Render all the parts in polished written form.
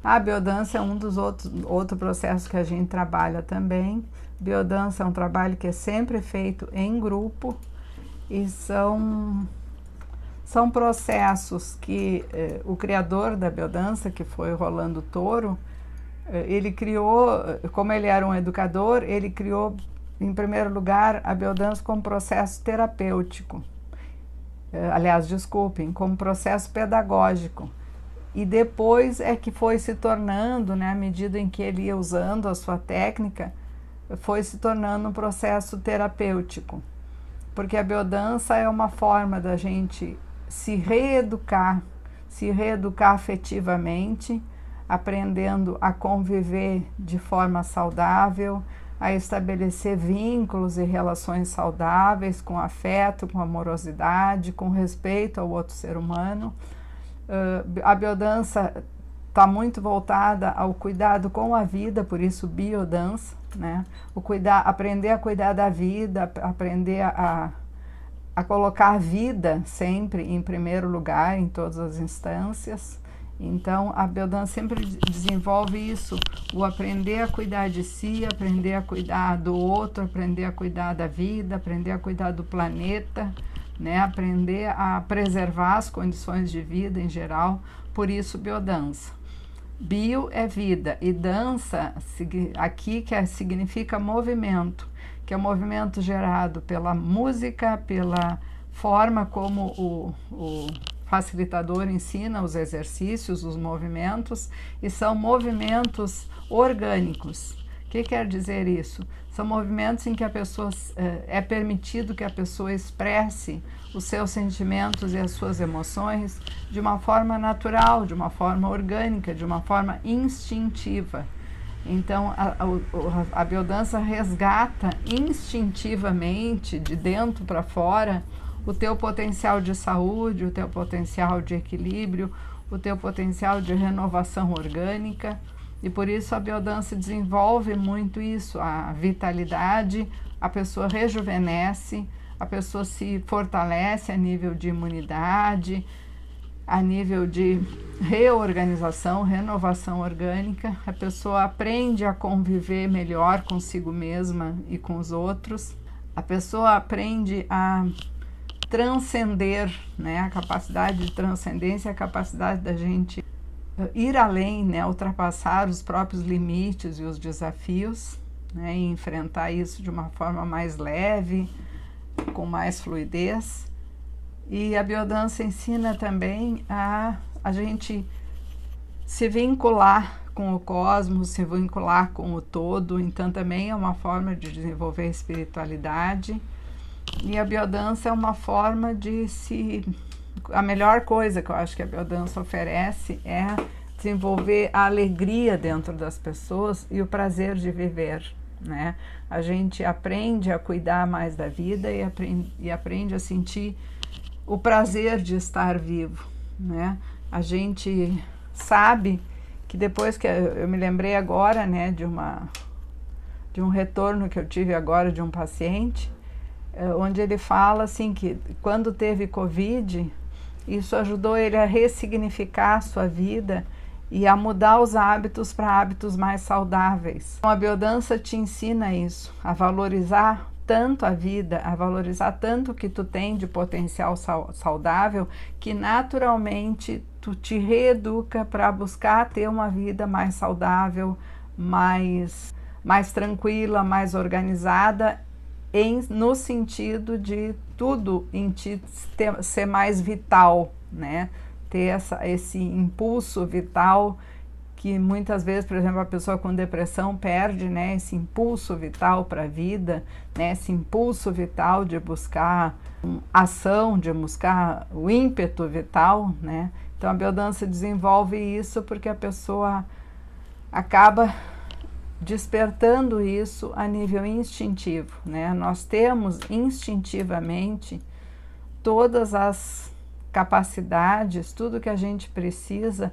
A biodança é um dos outro processo que a gente trabalha também. Biodança é um trabalho que é sempre feito em grupo e são processos que o criador da biodança, que foi o Rolando Toro, ele criou, como ele era um educador, ele criou, em primeiro lugar, a biodança como processo terapêutico. Aliás, desculpem, como processo pedagógico. E depois é que foi se tornando, né, à medida em que ele ia usando a sua técnica, foi se tornando um processo terapêutico. Porque a biodança é uma forma da gente se reeducar afetivamente, aprendendo a conviver de forma saudável, a estabelecer vínculos e relações saudáveis, com afeto, com amorosidade, com respeito ao outro ser humano. A biodança está muito voltada ao cuidado com a vida, por isso biodança, né? Aprender a cuidar da vida, aprender a colocar a vida sempre em primeiro lugar, em todas as instâncias. Então, a biodança sempre desenvolve isso, o aprender a cuidar de si, aprender a cuidar do outro, aprender a cuidar da vida, aprender a cuidar do planeta, né? Aprender a preservar as condições de vida em geral, por isso biodança. Bio é vida e dança, aqui significa movimento, que é um movimento gerado pela música, pela forma como o facilitador ensina os exercícios, os movimentos, e são movimentos orgânicos. O que quer dizer isso? São movimentos em que a pessoa é permitido que a pessoa expresse os seus sentimentos e as suas emoções de uma forma natural, de uma forma orgânica, de uma forma instintiva. Então, a biodança resgata instintivamente, de dentro para fora, o teu potencial de saúde, o teu potencial de equilíbrio, o teu potencial de renovação orgânica. E por isso a biodança desenvolve muito isso, a vitalidade, a pessoa rejuvenesce, a pessoa se fortalece a nível de imunidade, a nível de reorganização, renovação orgânica, a pessoa aprende a conviver melhor consigo mesma e com os outros, a pessoa aprende a transcender, né? A capacidade de transcendência, a capacidade da gente ir além, né? Ultrapassar os próprios limites e os desafios, né? E enfrentar isso de uma forma mais leve, com mais fluidez. E a biodança ensina também a gente se vincular com o cosmos, se vincular com o todo, então também é uma forma de desenvolver a espiritualidade. E a biodança é uma forma de a melhor coisa que eu acho que a biodança oferece é desenvolver a alegria dentro das pessoas e o prazer de viver, né? A gente aprende a cuidar mais da vida e aprende a sentir o prazer de estar vivo, né? A gente sabe que depois que eu me lembrei agora, né, de um retorno que eu tive agora de um paciente, onde ele fala assim que quando teve Covid, isso ajudou ele a ressignificar a sua vida e a mudar os hábitos para hábitos mais saudáveis. Então, a biodança te ensina isso, a valorizar tanto a vida, a valorizar tanto o que tu tem de potencial saudável, que naturalmente tu te reeduca para buscar ter uma vida mais saudável, mais tranquila, mais organizada, no sentido de tudo em ti ser mais vital, né? Ter esse impulso vital que muitas vezes, por exemplo, a pessoa com depressão perde, né, esse impulso vital para a vida, né, esse impulso vital de buscar ação, de buscar o ímpeto vital, né? Então a biodança desenvolve isso porque a pessoa acaba despertando isso a nível instintivo, né? Nós temos instintivamente todas as capacidades, tudo que a gente precisa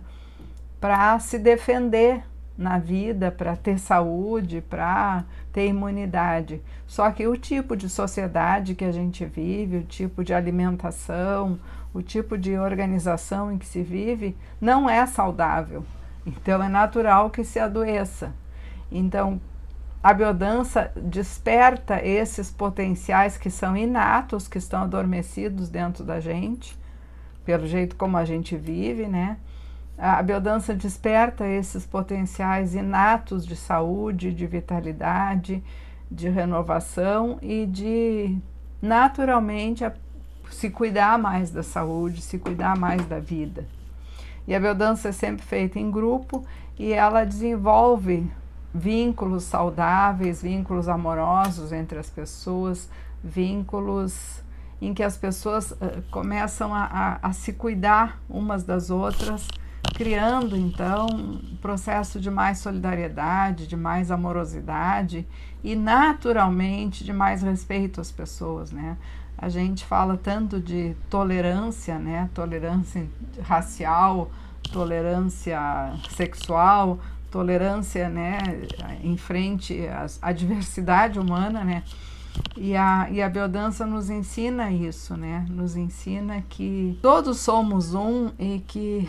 para se defender na vida, para ter saúde, para ter imunidade. Só que o tipo de sociedade que a gente vive, o tipo de alimentação, o tipo de organização em que se vive, não é saudável. Então é natural que se adoeça. Então a biodança desperta esses potenciais que são inatos, que estão adormecidos dentro da gente, pelo jeito como a gente vive, né? A biodança desperta esses potenciais inatos de saúde, de vitalidade, de renovação e de, naturalmente, se cuidar mais da saúde, se cuidar mais da vida. E a biodança é sempre feita em grupo e ela desenvolve vínculos saudáveis, vínculos amorosos entre as pessoas, vínculos em que as pessoas começam a se cuidar umas das outras, criando então um processo de mais solidariedade, de mais amorosidade e naturalmente de mais respeito às pessoas, né? A gente fala tanto de tolerância, né? Tolerância racial, tolerância sexual, tolerância, né, em frente à diversidade humana, né? E a biodança nos ensina isso, né? Nos ensina que todos somos um e que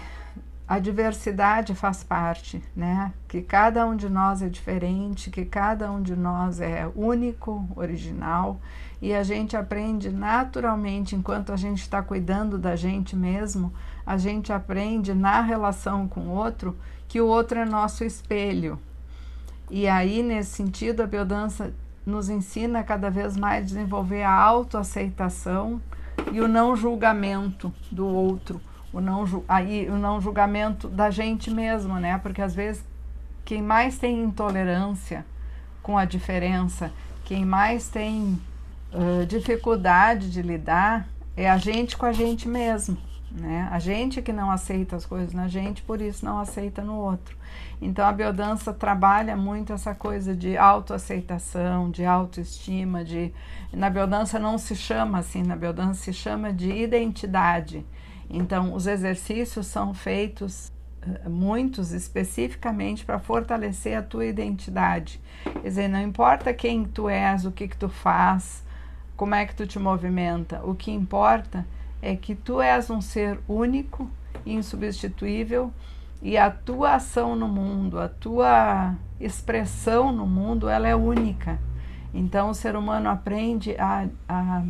a diversidade faz parte, né? Que cada um de nós é diferente, que cada um de nós é único, original, e a gente aprende naturalmente, enquanto a gente está cuidando da gente mesmo, a gente aprende na relação com o outro, que o outro é nosso espelho. E aí, nesse sentido, a biodança nos ensina cada vez mais a desenvolver a autoaceitação e o não julgamento do outro, o não julgamento da gente mesmo, né? Porque às vezes quem mais tem intolerância com a diferença, quem mais tem dificuldade de lidar é a gente com a gente mesmo, né? A gente que não aceita as coisas na gente, por isso não aceita no outro. Então a biodança trabalha muito essa coisa de autoaceitação, de autoestima, na biodança não se chama assim, na biodança se chama de identidade. Então os exercícios são feitos, muitos especificamente para fortalecer a tua identidade. Quer dizer, não importa quem tu és, o que tu faz, como é que tu te movimenta, o que importa é que tu és um ser único, insubstituível, e a tua ação no mundo, a tua expressão no mundo, ela é única. Então o ser humano aprende a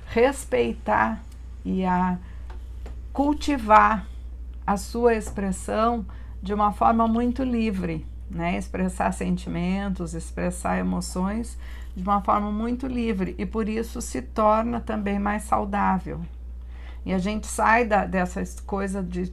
respeitar e a cultivar a sua expressão de uma forma muito livre, né? Expressar sentimentos, expressar emoções de uma forma muito livre, e por isso se torna também mais saudável. E a gente sai dessa coisa de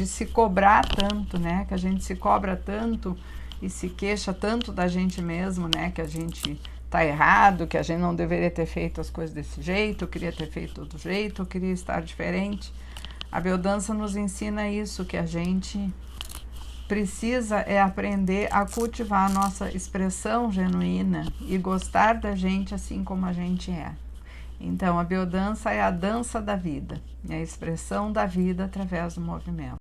se cobrar tanto, né? Que a gente se cobra tanto e se queixa tanto da gente mesmo, né? Que a gente tá errado, que a gente não deveria ter feito as coisas desse jeito, queria ter feito de outro jeito, queria estar diferente. A biodança nos ensina isso, que a gente precisa aprender a cultivar a nossa expressão genuína e gostar da gente assim como a gente é. Então, a biodança é a dança da vida, é a expressão da vida através do movimento.